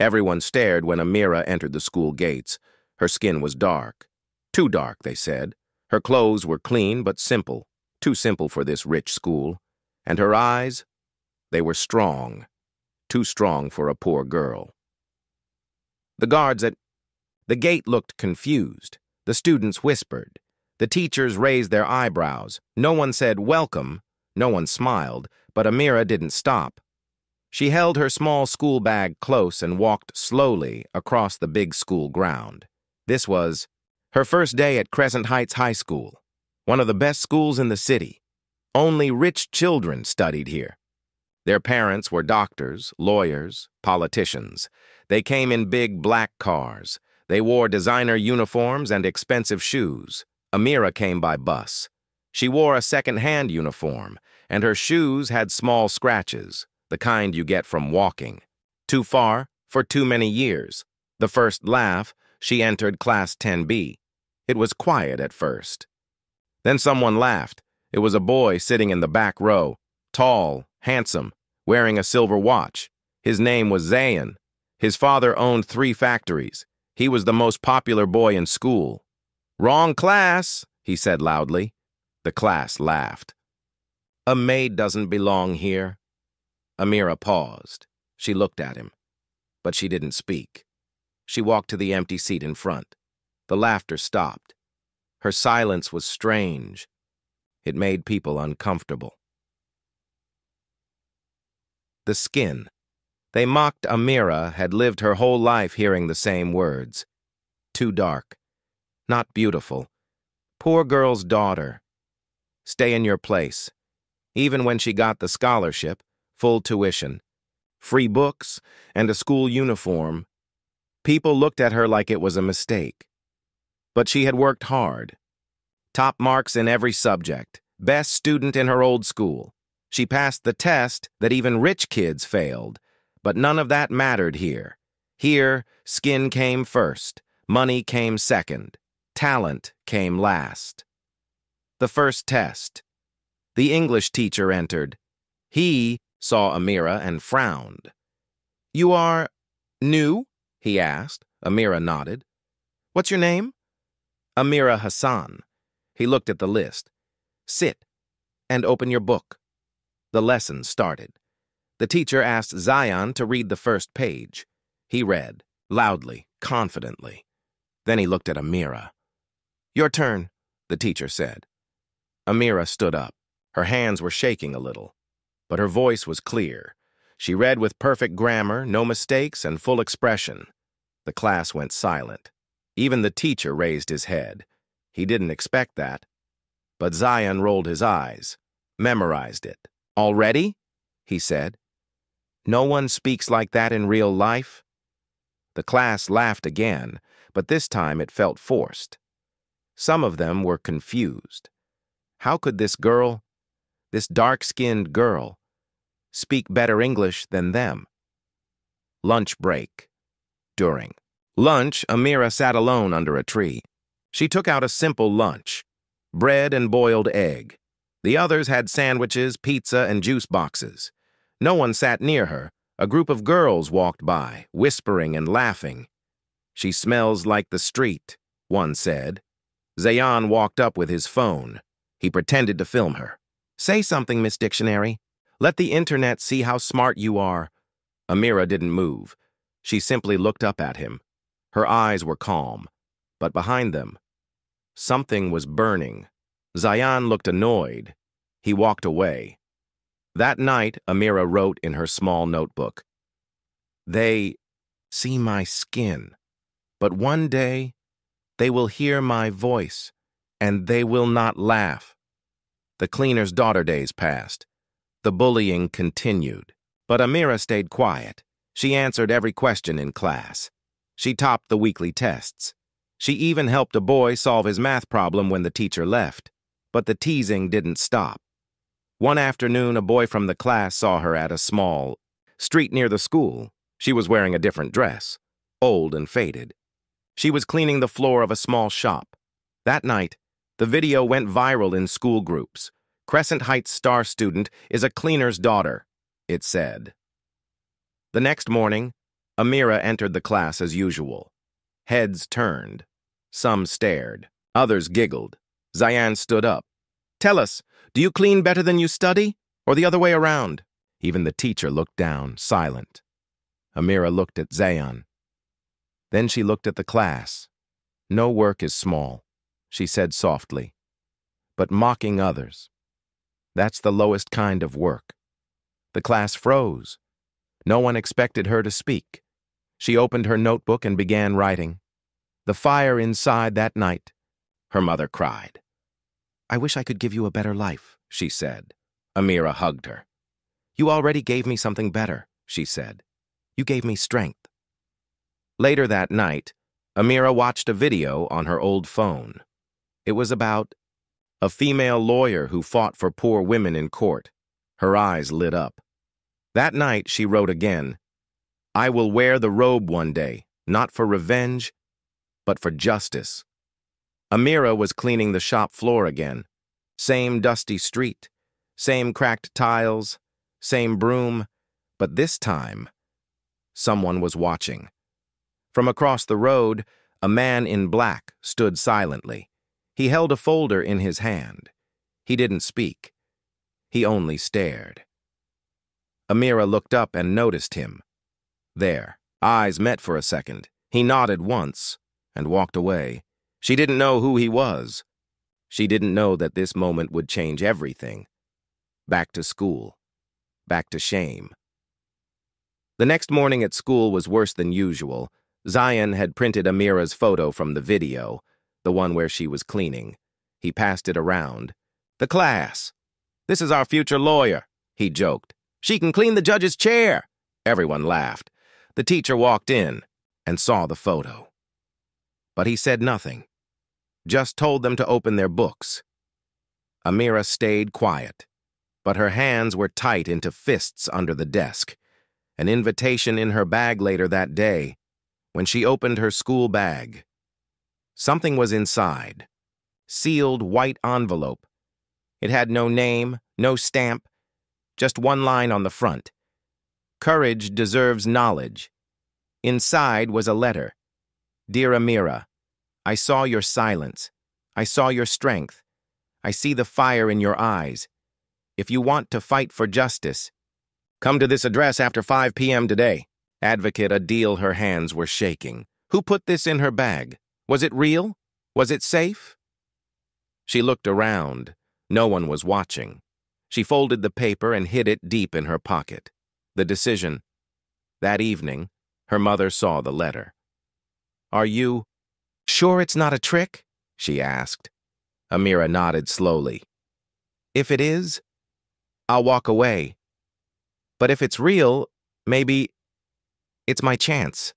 Everyone stared when Amira entered the school gates. Her skin was dark. Too dark, they said. Her clothes were clean but simple, too simple for this rich school. And her eyes, they were strong, too strong for a poor girl. The guards at the gate looked confused. The students whispered. The teachers raised their eyebrows. No one said welcome. No one smiled, but Amira didn't stop. She held her small school bag close and walked slowly across the big school ground. This was her first day at Crescent Heights High School, one of the best schools in the city. Only rich children studied here. Their parents were doctors, lawyers, politicians. They came in big black cars. They wore designer uniforms and expensive shoes. Amira came by bus. She wore a second-hand uniform, and her shoes had small scratches, the kind you get from walking. Too far for too many years. The first laugh, she entered Class 10B. It was quiet at first. Then someone laughed. It was a boy sitting in the back row, tall, handsome, wearing a silver watch. His name was Zayan. His father owned 3 factories. He was the most popular boy in school. "Wrong class," he said loudly. The class laughed. "A maid doesn't belong here." Amira paused. She looked at him, but she didn't speak. She walked to the empty seat in front. The laughter stopped. Her silence was strange. It made people uncomfortable. The skin. They mocked Amira had lived her whole life hearing the same words. Too dark. Not beautiful. Poor girl's daughter. Stay in your place. Even when she got the scholarship, full tuition, free books, and a school uniform, people looked at her like it was a mistake. But she had worked hard. Top marks in every subject. Best student in her old school. She passed the test that even rich kids failed. But none of that mattered here. Here, skin came first. Money came second. Talent came last. The first test. The English teacher entered. He saw Amira and frowned. "You are new?" he asked. Amira nodded. "What's your name?" "Amira Hassan." He looked at the list. "Sit and open your book." The lesson started. The teacher asked Zayan to read the first page. He read, loudly, confidently. Then he looked at Amira. "Your turn," the teacher said. Amira stood up. Her hands were shaking a little, but her voice was clear. She read with perfect grammar, no mistakes, and full expression. The class went silent. Even the teacher raised his head. He didn't expect that. But Zayan rolled his eyes, memorized it. "Already?" he said. "No one speaks like that in real life." The class laughed again, but this time it felt forced. Some of them were confused. How could this girl, this dark-skinned girl, speak better English than them? Lunch break. During lunch, Amira sat alone under a tree. She took out a simple lunch, bread and boiled egg. The others had sandwiches, pizza, and juice boxes. No one sat near her. A group of girls walked by, whispering and laughing. "She smells like the street," one said. Zayan walked up with his phone. He pretended to film her. "Say something, Miss Dictionary. Let the internet see how smart you are." Amira didn't move. She simply looked up at him. Her eyes were calm, but behind them, something was burning. Zayan looked annoyed. He walked away. That night, Amira wrote in her small notebook, "They see my skin, but one day they will hear my voice, and they will not laugh." The cleaner's daughter days passed. The bullying continued. But Amira stayed quiet. She answered every question in class. She topped the weekly tests. She even helped a boy solve his math problem when the teacher left. But the teasing didn't stop. One afternoon, a boy from the class saw her at a small street near the school. She was wearing a different dress, old and faded. She was cleaning the floor of a small shop. That night, the video went viral in school groups. "Crescent Heights star student is a cleaner's daughter," it said. The next morning, Amira entered the class as usual. Heads turned. Some stared. Others giggled. Zayan stood up. "Tell us, do you clean better than you study, or the other way around?" Even the teacher looked down, silent. Amira looked at Zayan. Then she looked at the class. "No work is small," she said softly. "But mocking others, that's the lowest kind of work." The class froze. No one expected her to speak. She opened her notebook and began writing. "The fire inside that night," her mother cried. "I wish I could give you a better life," she said. Amira hugged her. "You already gave me something better," she said. "You gave me strength." Later that night, Amira watched a video on her old phone. It was about a female lawyer who fought for poor women in court. Her eyes lit up. That night, she wrote again, "I will wear the robe one day, not for revenge, but for justice." Amira was cleaning the shop floor again. Same dusty street, same cracked tiles, same broom, but this time, someone was watching. From across the road, a man in black stood silently. He held a folder in his hand. He didn't speak. He only stared. Amira looked up and noticed him. There, eyes met for a second. He nodded once and walked away. She didn't know who he was. She didn't know that this moment would change everything. Back to school. Back to shame. The next morning at school was worse than usual. Zayan had printed Amira's photo from the video, the one where she was cleaning. He passed it around. "The class. This is our future lawyer," he joked. "She can clean the judge's chair." Everyone laughed. The teacher walked in and saw the photo. But he said nothing, just told them to open their books. Amira stayed quiet, but her hands were tight into fists under the desk. An invitation in her bag later that day. When she opened her school bag, something was inside. Sealed white envelope. It had no name, no stamp, just one line on the front. "Courage deserves knowledge." Inside was a letter. "Dear Amira, I saw your silence. I saw your strength. I see the fire in your eyes. If you want to fight for justice, come to this address after 5 p.m. today." Advocate Adil, her hands were shaking. Who put this in her bag? Was it real? Was it safe? She looked around. No one was watching. She folded the paper and hid it deep in her pocket. The decision. That evening, her mother saw the letter. "Are you sure it's not a trick?" she asked. Amira nodded slowly. "If it is, I'll walk away. But if it's real, maybe it's my chance."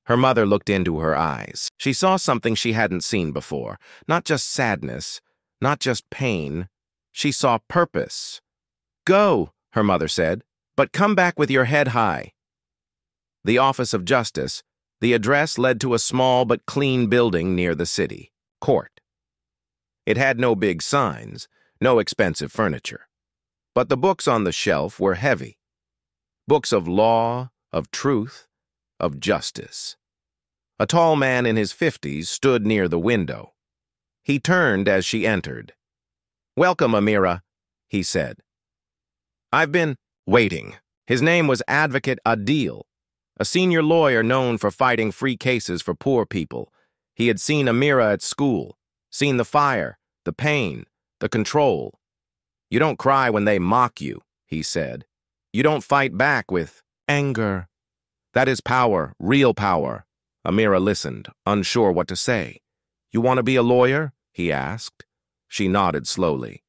Her mother looked into her eyes. She saw something she hadn't seen before. Not just sadness, not just pain. She saw purpose. "Go," her mother said, "but come back with your head high." The Office of Justice, the address led to a small but clean building near the city, court. It had no big signs, no expensive furniture. But the books on the shelf were heavy. Books of law, of truth, of justice. A tall man in his 50s stood near the window. He turned as she entered. "Welcome, Amira," he said. "I've been waiting." His name was Advocate Adil, a senior lawyer known for fighting free cases for poor people. He had seen Amira at school, seen the fire, the pain, the control. "You don't cry when they mock you," he said. "You don't fight back with anger. That is power, real power." Amira listened, unsure what to say. "You want to be a lawyer?" he asked. She nodded slowly.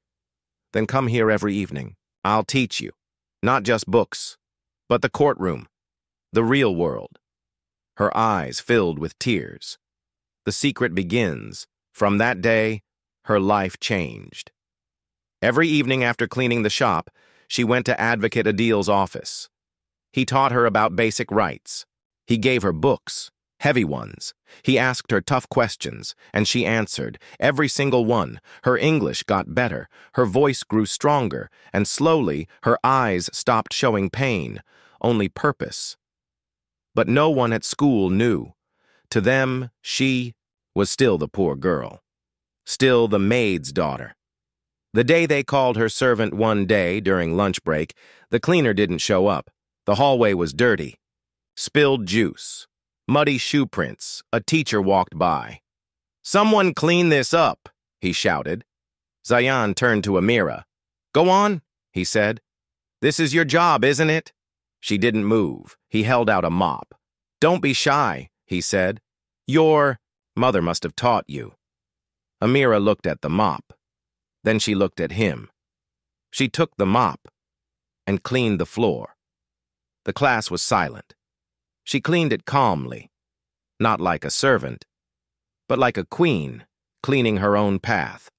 "Then come here every evening. I'll teach you. Not just books, but the courtroom, the real world." Her eyes filled with tears. The secret begins. From that day, her life changed. Every evening after cleaning the shop, she went to Advocate Adil's office. He taught her about basic rights. He gave her books, heavy ones. He asked her tough questions, and she answered, every single one. Her English got better, her voice grew stronger, and slowly her eyes stopped showing pain, only purpose. But no one at school knew. To them, she was still the poor girl, still the maid's daughter. The day they called her servant one day during lunch break, the cleaner didn't show up. The hallway was dirty. Spilled juice, muddy shoe prints. A teacher walked by. "Someone clean this up," he shouted. Zayan turned to Amira. "Go on," he said. "This is your job, isn't it?" She didn't move. He held out a mop. "Don't be shy," he said. "Your mother must have taught you." Amira looked at the mop. Then she looked at him. She took the mop and cleaned the floor. The class was silent. She cleaned it calmly, not like a servant, but like a queen cleaning her own path.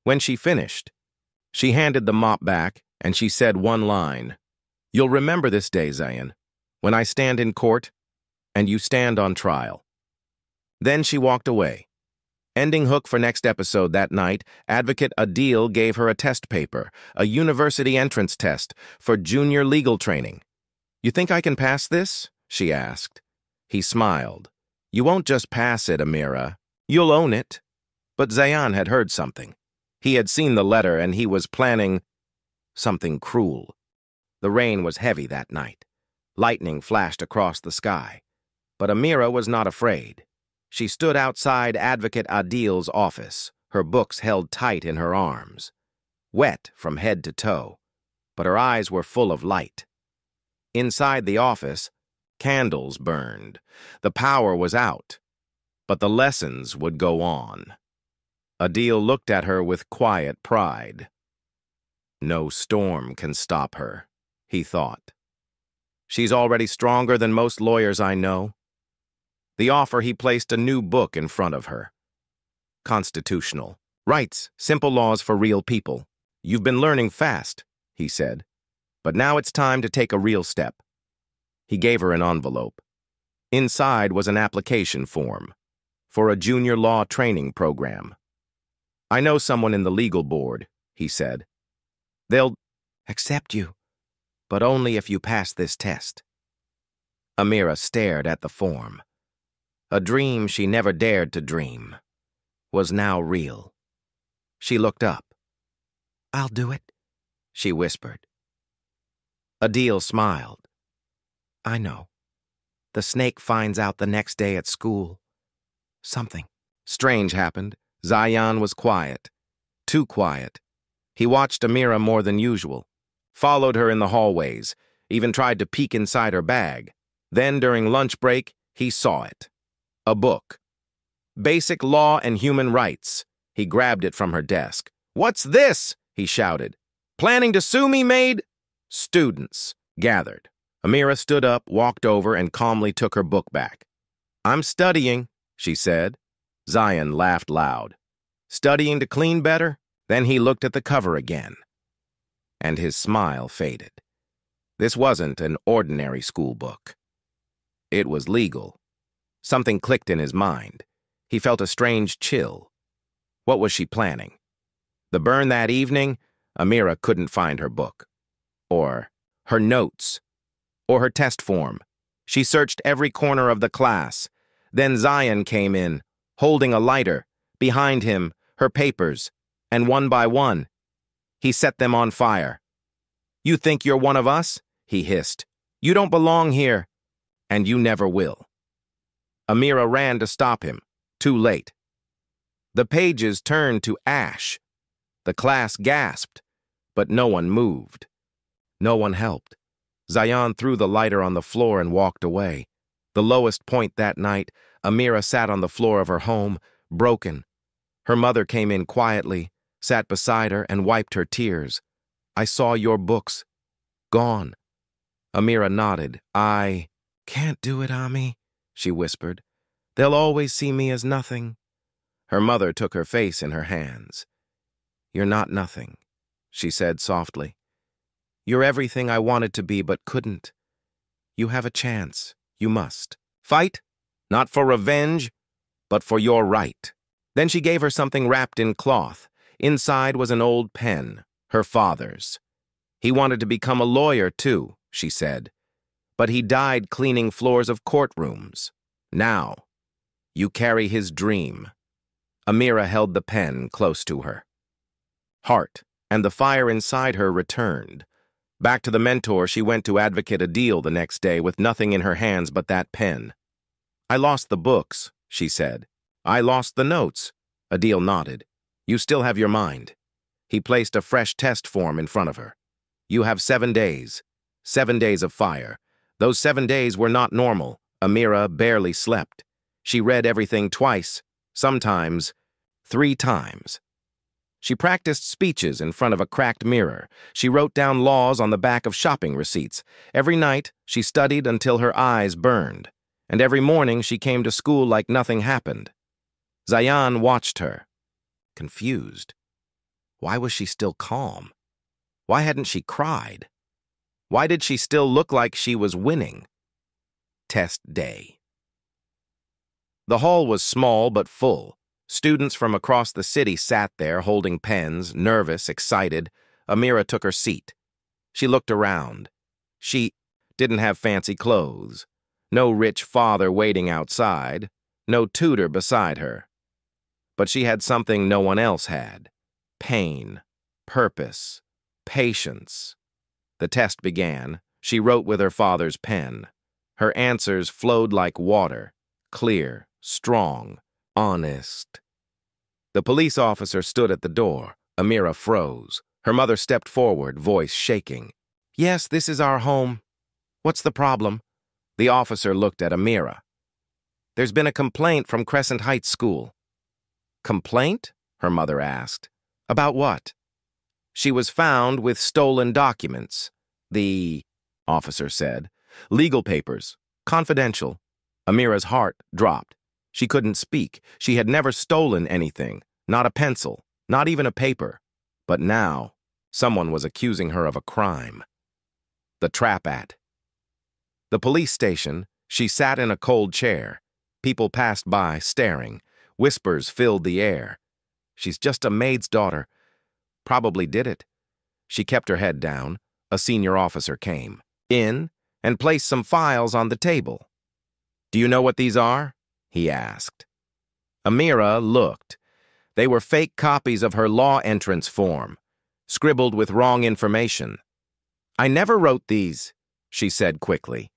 When she finished, she handed the mop back and she said one line. "You'll remember this day, Zayan, when I stand in court and you stand on trial." Then she walked away. Ending hook for next episode that night, Advocate Adil gave her a test paper, a university entrance test for junior legal training. "You think I can pass this?" she asked. He smiled. "You won't just pass it, Amira. You'll own it." But Zayan had heard something. He had seen the letter and he was planning something cruel. The rain was heavy that night. Lightning flashed across the sky. But Amira was not afraid. She stood outside Advocate Adil's office, her books held tight in her arms. Wet from head to toe, but her eyes were full of light. Inside the office, candles burned. The power was out, but the lessons would go on. Adil looked at her with quiet pride. "No storm can stop her," he thought. "She's already stronger than most lawyers I know." The offer, he placed a new book in front of her. Constitutional. Rights, simple laws for real people. "You've been learning fast," he said. "But now it's time to take a real step." He gave her an envelope. Inside was an application form for a junior law training program. "I know someone in the legal board," he said. "They'll accept you, but only if you pass this test." Amira stared at the form. A dream she never dared to dream was now real. She looked up. "I'll do it," she whispered. Adil smiled. "I know. The snake finds out the next day at school. Something strange happened. Zayan was quiet. Too quiet. He watched Amira more than usual, followed her in the hallways, even tried to peek inside her bag. Then, during lunch break, he saw it. A book. Basic Law and Human Rights. He grabbed it from her desk. "What's this?" he shouted. "Planning to sue me, maid?" Students gathered. Amira stood up, walked over, and calmly took her book back. "I'm studying," she said. Zayan laughed loud. "Studying to clean better?" Then he looked at the cover again, and his smile faded. This wasn't an ordinary school book. It was legal. Something clicked in his mind. He felt a strange chill. What was she planning? The burn that evening, Amira couldn't find her book. Or her notes. Or her test form. She searched every corner of the class. Then Zayan came in, holding a lighter. Behind him, her papers. And one by one, he set them on fire. "You think you're one of us?" he hissed. "You don't belong here, and you never will." Amira ran to stop him. Too late. The pages turned to ash. The class gasped, but no one moved. No one helped. Zayan threw the lighter on the floor and walked away. The lowest point that night, Amira sat on the floor of her home, broken. Her mother came in quietly, sat beside her, and wiped her tears. "I saw your books. Gone." Amira nodded. "I can't do it, Ami," she whispered. "They'll always see me as nothing." Her mother took her face in her hands. "You're not nothing," she said softly. "You're everything I wanted to be but couldn't. You have a chance. You must. Fight, not for revenge, but for your right." Then she gave her something wrapped in cloth. Inside was an old pen, her father's. "He wanted to become a lawyer, too," she said. but he died cleaning floors of courtrooms. Now, you carry his dream. Amira held the pen close to her. Heart and the fire inside her returned. Back to the mentor, she went to Advocate Adil the next day with nothing in her hands but that pen. "I lost the books," she said. "I lost the notes." Adil nodded. "You still have your mind." He placed a fresh test form in front of her. "You have 7 days. 7 days of fire." Those 7 days were not normal. Amira barely slept. She read everything twice, sometimes 3 times. She practiced speeches in front of a cracked mirror. She wrote down laws on the back of shopping receipts. Every night, she studied until her eyes burned. And every morning, she came to school like nothing happened. Zayan watched her, confused. Why was she still calm? Why hadn't she cried? Why did she still look like she was winning? Test day. The hall was small but full. Students from across the city sat there holding pens, nervous, excited. Amira took her seat. She looked around. She didn't have fancy clothes. No rich father waiting outside. No tutor beside her. But she had something no one else had. Pain, purpose, patience. The test began. She wrote with her father's pen. Her answers flowed like water, clear, strong, honest. The police officer stood at the door. Amira froze. Her mother stepped forward, voice shaking. "Yes, this is our home. What's the problem?" The officer looked at Amira. "There's been a complaint from Crescent Heights School." "Complaint?" her mother asked. "About what?" "She was found with stolen documents." "The," officer said. "Legal papers. Confidential." Amira's heart dropped. She couldn't speak. She had never stolen anything. Not a pencil. Not even a paper. But now, someone was accusing her of a crime. The trap at. The police station, she sat in a cold chair. People passed by, staring. Whispers filled the air. "She's just a maid's daughter." Probably did it. She kept her head down. A senior officer came in and placed some files on the table. "Do you know what these are?" he asked. Amira looked. They were fake copies of her law entrance form, scribbled with wrong information. "I never wrote these," she said quickly.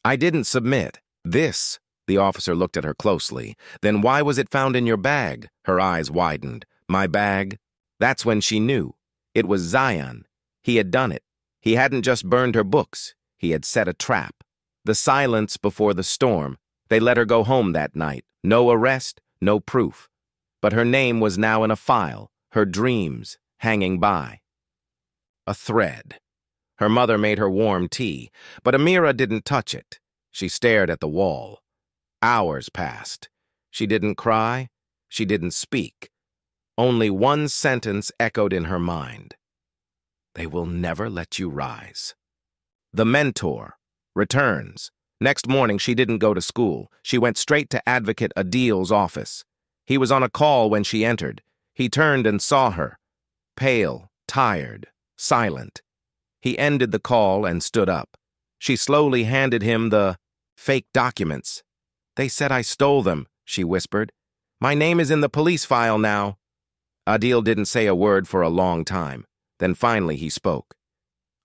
"I didn't submit." "This," the officer looked at her closely. "Then why was it found in your bag?" Her eyes widened. "My bag?" That's when she knew. It was Zayan. He had done it. He hadn't just burned her books. He had set a trap. The silence before the storm. They let her go home that night. No arrest, no proof. But her name was now in a file, her dreams hanging by. A thread. Her mother made her warm tea, but Amira didn't touch it. She stared at the wall. Hours passed. She didn't cry. She didn't speak. Only one sentence echoed in her mind. "They will never let you rise." The mentor returns. Next morning, she didn't go to school. She went straight to Advocate Adil's office. He was on a call when she entered. He turned and saw her. Pale, tired, silent. He ended the call and stood up. She slowly handed him the fake documents. "They said I stole them," she whispered. "My name is in the police file now." Adil didn't say a word for a long time. Then finally he spoke.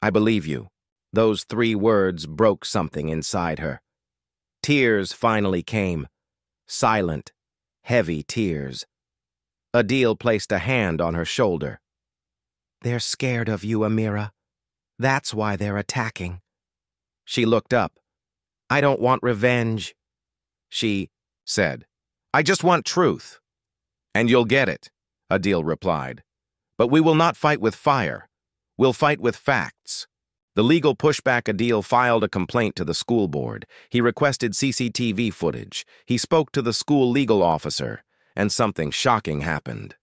"I believe you." Those 3 words broke something inside her. Tears finally came. Silent, heavy tears. Adil placed a hand on her shoulder. "They're scared of you, Amira. That's why they're attacking." She looked up. "I don't want revenge," she said. "I just want truth." "And you'll get it," Adil replied. "But we will not fight with fire. We'll fight with facts." The legal pushback Adil filed a complaint to the school board. He requested CCTV footage. He spoke to the school legal officer, and something shocking happened.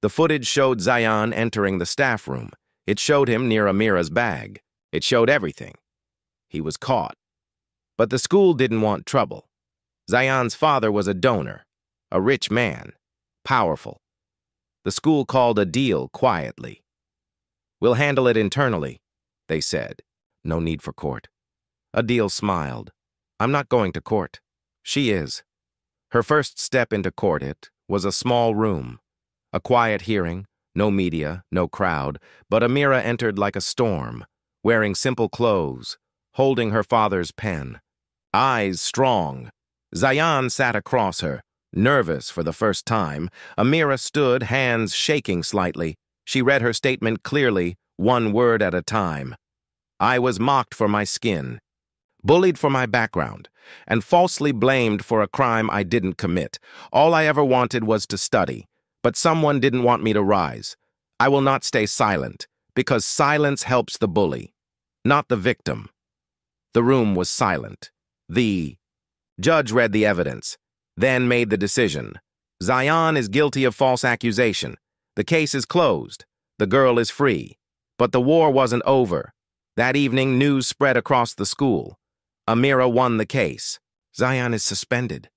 The footage showed Zayan entering the staff room. It showed him near Amira's bag. It showed everything. He was caught. But the school didn't want trouble. Zayan's father was a donor, a rich man, powerful. The school called Adil quietly. "We'll handle it internally," they said. "No need for court." Adil smiled. I'm not going to court. She is. Her first step into court was a small room. A quiet hearing, no media, no crowd, but Amira entered like a storm, wearing simple clothes, holding her father's pen. Eyes strong. Zayan sat across her, nervous for the first time. Amira stood, hands shaking slightly. She read her statement clearly, one word at a time. I was mocked for my skin, bullied for my background, and falsely blamed for a crime I didn't commit. All I ever wanted was to study, but someone didn't want me to rise. I will not stay silent, because silence helps the bully, not the victim. The room was silent. The judge read the evidence, then made the decision. Zayan is guilty of false accusation. The case is closed. The girl is free. But the war wasn't over. That evening, news spread across the school. Amira won the case. Zayan is suspended.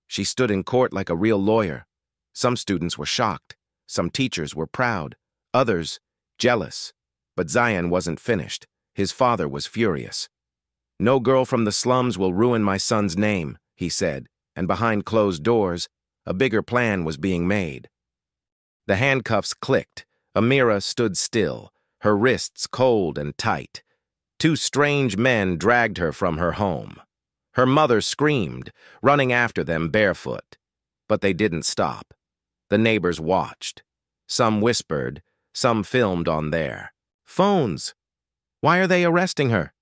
She stood in court like a real lawyer. Some students were shocked. Some teachers were proud. Others, jealous. But Zayan wasn't finished. His father was furious. No girl from the slums will ruin my son's name, he said, and behind closed doors, a bigger plan was being made. The handcuffs clicked. Amira stood still, her wrists cold and tight. Two strange men dragged her from her home. Her mother screamed, running after them barefoot. But they didn't stop. The neighbors watched. Some whispered, some filmed on their phones. Why are they arresting her?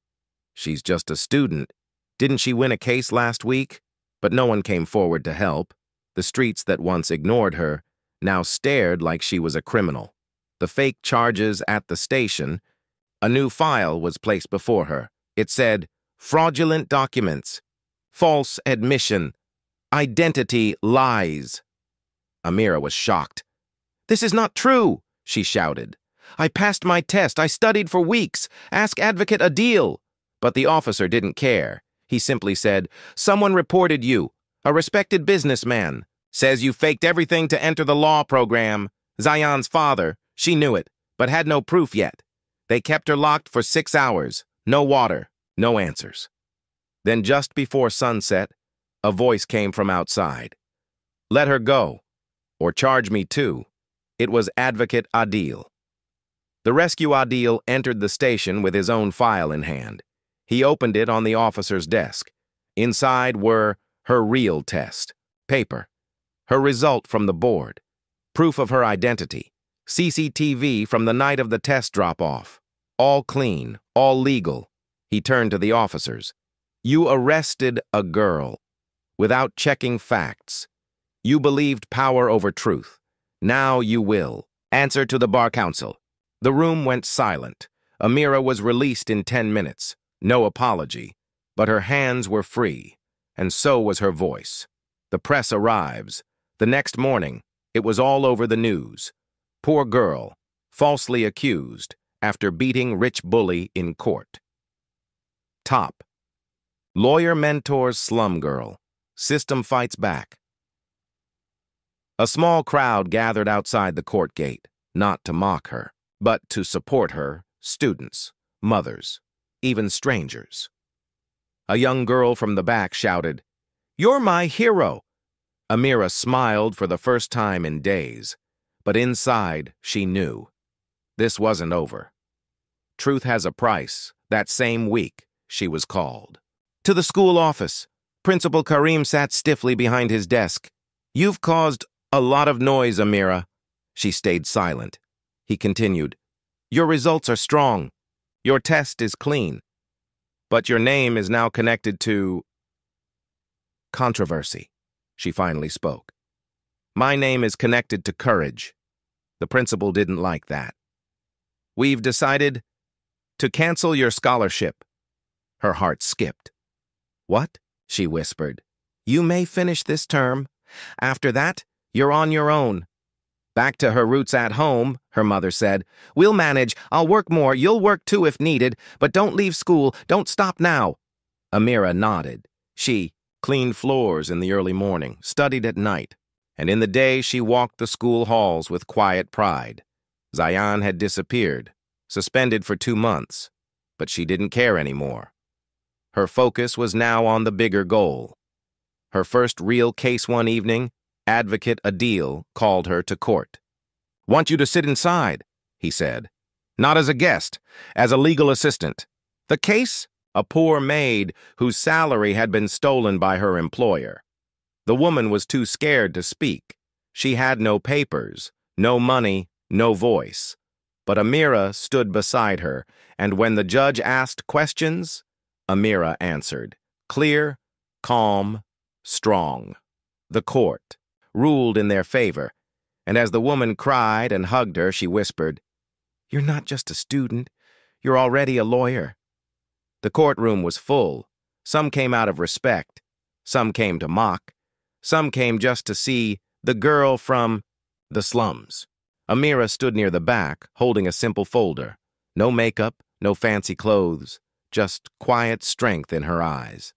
She's just a student. Didn't she win a case last week? But no one came forward to help. The streets that once ignored her now stared like she was a criminal. The fake charges at the station, a new file was placed before her. It said, fraudulent documents, false admission, identity lies. Amira was shocked. This is not true, she shouted. I passed my test. I studied for weeks. Ask Advocate Adil. But the officer didn't care. He simply said, someone reported you, a respected businessman. Says you faked everything to enter the law program. Zayan's father, she knew it, but had no proof yet. They kept her locked for 6 hours. No water, no answers. Then just before sunset, a voice came from outside. Let her go, or charge me too. It was Advocate Adil. The rescue Adil entered the station with his own file in hand. He opened it on the officer's desk. Inside were her real test, paper, her result from the board, proof of her identity, CCTV from the night of the test drop-off. All clean, all legal. He turned to the officers. You arrested a girl without checking facts. You believed power over truth. Now you will. Answer to the bar council. The room went silent. Amira was released in 10 minutes. No apology. But her hands were free, and so was her voice. The press arrives. The next morning, it was all over the news. Poor girl, falsely accused after beating rich bully in court. Top. Lawyer mentors slum girl. System fights back. A small crowd gathered outside the court gate, not to mock her, but to support her, students, mothers, even strangers. A young girl from the back shouted, "You're my hero!" Amira smiled for the first time in days, but inside she knew. This wasn't over. Truth has a price. That same week, she was called. To the school office. Principal Karim sat stiffly behind his desk. You've caused a lot of noise, Amira. She stayed silent. He continued, your results are strong. Your test is clean. But your name is now connected to controversy. She finally spoke. My name is connected to courage. The principal didn't like that. We've decided to cancel your scholarship. Her heart skipped. What? She whispered. You may finish this term. After that, you're on your own. Back to her roots at home, her mother said. We'll manage. I'll work more. You'll work too if needed. But don't leave school. Don't stop now. Amira nodded. She cleaned floors in the early morning, studied at night, and in the day she walked the school halls with quiet pride. Zayan had disappeared, suspended for 2 months, but she didn't care anymore. Her focus was now on the bigger goal. Her first real case one evening, Advocate Adil called her to court. "Want you to sit inside," he said. "Not as a guest, as a legal assistant." The case? A poor maid whose salary had been stolen by her employer. The woman was too scared to speak. She had no papers, no money, no voice. But Amira stood beside her, and when the judge asked questions, Amira answered. Clear, calm, strong. The court ruled in their favor, and as the woman cried and hugged her, she whispered, "You're not just a student, you're already a lawyer." The courtroom was full. Some came out of respect. Some came to mock. Some came just to see the girl from the slums. Amira stood near the back, holding a simple folder. No makeup, no fancy clothes, just quiet strength in her eyes.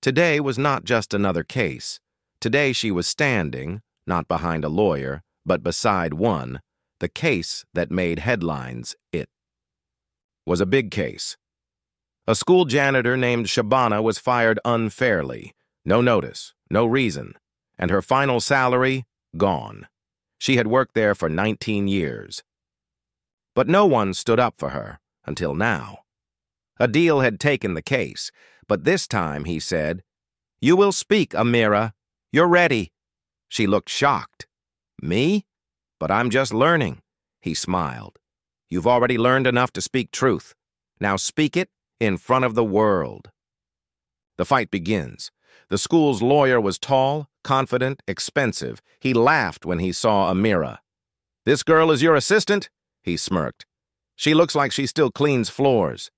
Today was not just another case. Today she was standing, not behind a lawyer, but beside one, the case that made headlines. It was a big case. A school janitor named Shabana was fired unfairly. No notice, no reason, and her final salary gone. She had worked there for 19 years. But no one stood up for her, until now. Adil had taken the case, but this time he said, "You will speak, Amira. You're ready." She looked shocked. "Me? But I'm just learning." He smiled. "You've already learned enough to speak truth. Now speak it in front of the world." The fight begins. The school's lawyer was tall, confident, expensive. He laughed when he saw Amira. "This girl is your assistant?" He smirked. "She looks like she still cleans floors."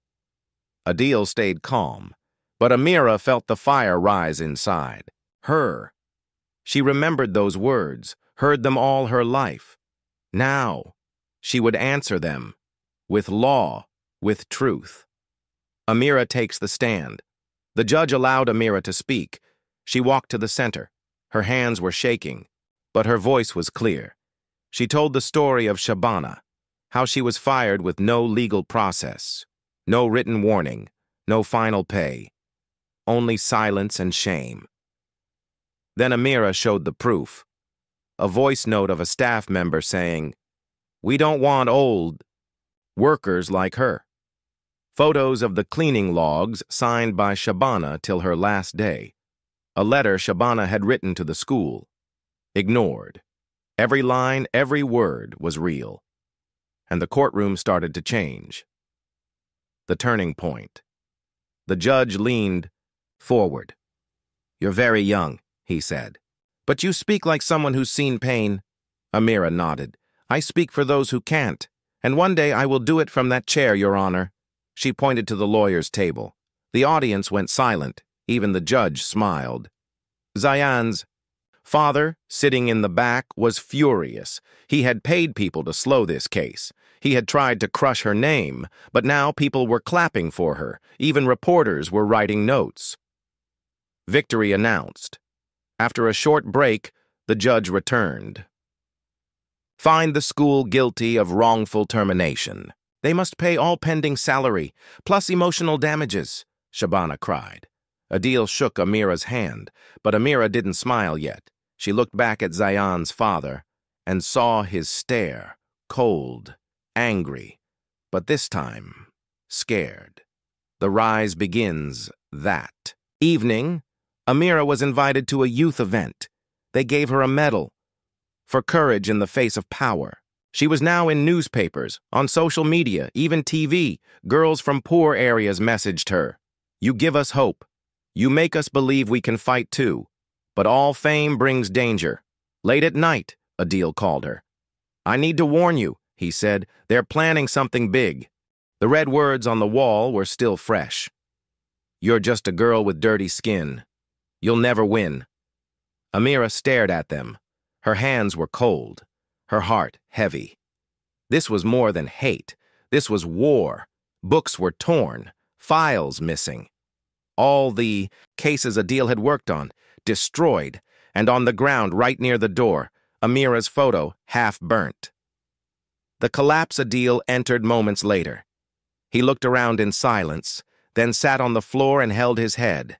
Adil stayed calm, but Amira felt the fire rise inside. Her. She remembered those words, heard them all her life. Now, she would answer them, with law, with truth. Amira takes the stand. The judge allowed Amira to speak. She walked to the center. Her hands were shaking, but her voice was clear. She told the story of Shabana, how she was fired with no legal process, no written warning, no final pay, only silence and shame. Then Amira showed the proof, a voice note of a staff member saying, "We don't want old workers like her." Photos of the cleaning logs signed by Shabana till her last day. A letter Shabana had written to the school. Ignored. Every line, every word was real. And the courtroom started to change. The turning point. The judge leaned forward. "You're very young," he said. "But you speak like someone who's seen pain." Amira nodded. "I speak for those who can't, and one day I will do it from that chair, Your Honor." She pointed to the lawyer's table. The audience went silent. Even the judge smiled. Zayan's father, sitting in the back, was furious. He had paid people to slow this case. He had tried to crush her name, but now people were clapping for her. Even reporters were writing notes. Victory announced. After a short break, the judge returned. "Find the school guilty of wrongful termination. They must pay all pending salary, plus emotional damages," Shabana cried. Adil shook Amira's hand, but Amira didn't smile yet. She looked back at Zayan's father and saw his stare, cold, angry, but this time, scared. The rise begins that evening. Amira was invited to a youth event. They gave her a medal for courage in the face of power. She was now in newspapers, on social media, even TV. Girls from poor areas messaged her. "You give us hope. You make us believe we can fight too. But all fame brings danger." "Late at night," Adil called her. "I need to warn you," he said. "They're planning something big." The red words on the wall were still fresh. "You're just a girl with dirty skin. You'll never win." Amira stared at them. Her hands were cold, her heart heavy. This was more than hate. This was war. Books were torn, files missing. All the cases Adil had worked on, destroyed, and on the ground right near the door, Amira's photo half burnt. The collapse Adil entered moments later. He looked around in silence, then sat on the floor and held his head.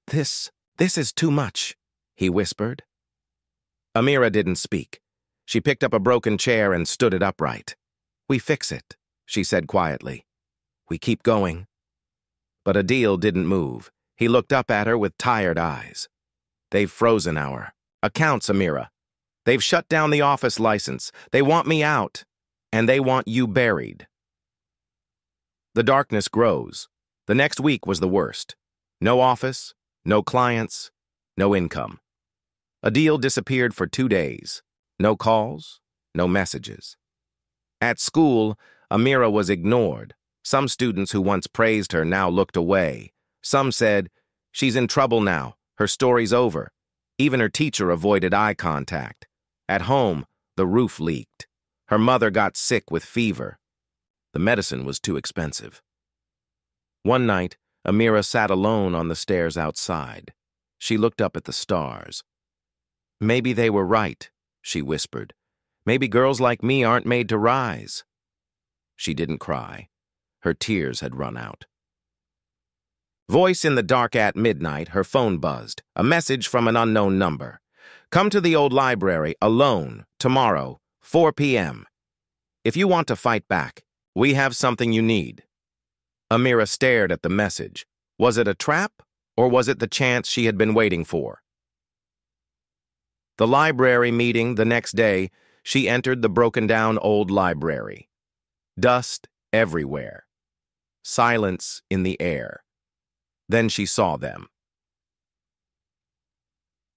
This is too much, he whispered. Amira didn't speak. She picked up a broken chair and stood it upright. We fix it, she said quietly. We keep going. But Adil didn't move. He looked up at her with tired eyes. They've frozen our accounts, Amira. They've shut down the office license. They want me out, and they want you buried. The darkness grows. The next week was the worst. No office, no clients, no income. Adil disappeared for 2 days. No calls, no messages. At school, Amira was ignored. Some students who once praised her now looked away. Some said, she's in trouble now, her story's over. Even her teacher avoided eye contact. At home, the roof leaked. Her mother got sick with fever. The medicine was too expensive. One night, Amira sat alone on the stairs outside. She looked up at the stars. Maybe they were right, she whispered. Maybe girls like me aren't made to rise. She didn't cry. Her tears had run out. Voice in the dark at midnight, her phone buzzed. A message from an unknown number. Come to the old library alone tomorrow, 4 p.m. If you want to fight back, we have something you need. Amira stared at the message. Was it a trap, or was it the chance she had been waiting for? The library meeting the next day, she entered the broken-down old library. Dust everywhere. Silence in the air. Then she saw them.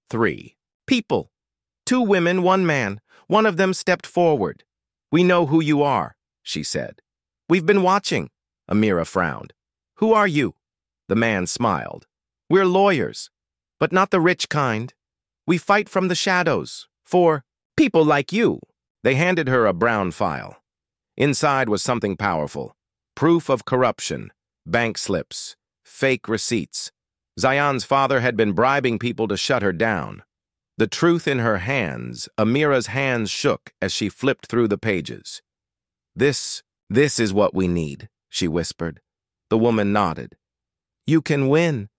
3 people. 2 women, 1 man. One of them stepped forward. We know who you are, she said. We've been watching. Amira frowned. Who are you? The man smiled. We're lawyers, but not the rich kind. We fight from the shadows, for people like you. They handed her a brown file. Inside was something powerful. Proof of corruption, bank slips, fake receipts. Zayan's father had been bribing people to shut her down. The truth in her hands, Amira's hands shook as she flipped through the pages. This is what we need, she whispered. The woman nodded. You can win,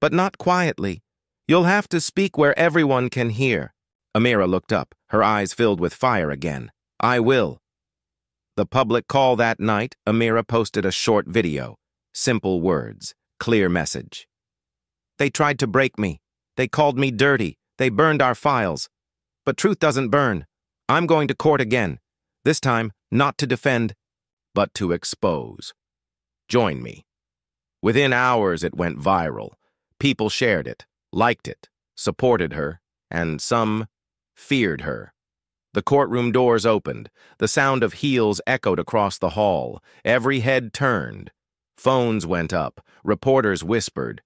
but not quietly. You'll have to speak where everyone can hear. Amira looked up, her eyes filled with fire again. I will. The public call that night, Amira posted a short video. Simple words, clear message. They tried to break me. They called me dirty. They burned our files. But truth doesn't burn. I'm going to court again. This time, not to defend, but to expose. Join me. Within hours, it went viral. People shared it, liked it, supported her, and some feared her. The courtroom doors opened. The sound of heels echoed across the hall. Every head turned. Phones went up. Reporters whispered.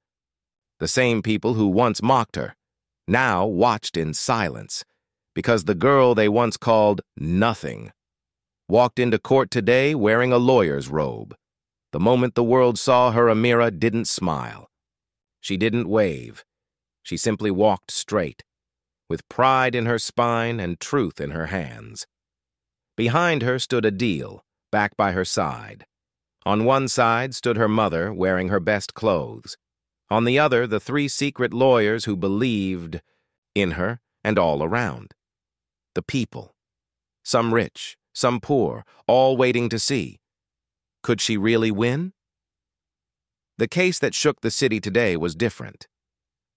The same people who once mocked her now watched in silence, because the girl they once called nothing walked into court today wearing a lawyer's robe. The moment the world saw her, Amira didn't smile. She didn't wave. She simply walked straight, with pride in her spine and truth in her hands. Behind her stood Adil, back by her side. On one side stood her mother, wearing her best clothes. On the other, the 3 secret lawyers who believed in her and all around. The people. Some rich, some poor, all waiting to see. Could she really win? The case that shook the city today was different.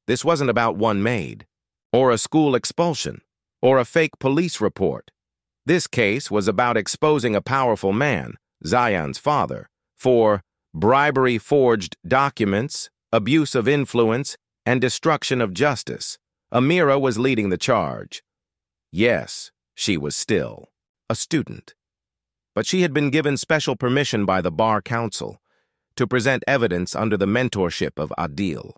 This wasn't about one maid, or a school expulsion, or a fake police report. This case was about exposing a powerful man, Zayan's father, for bribery, forged documents, abuse of influence, and destruction of justice. Amira was leading the charge. Yes, she was still a student. But she had been given special permission by the Bar Council to present evidence under the mentorship of Adil.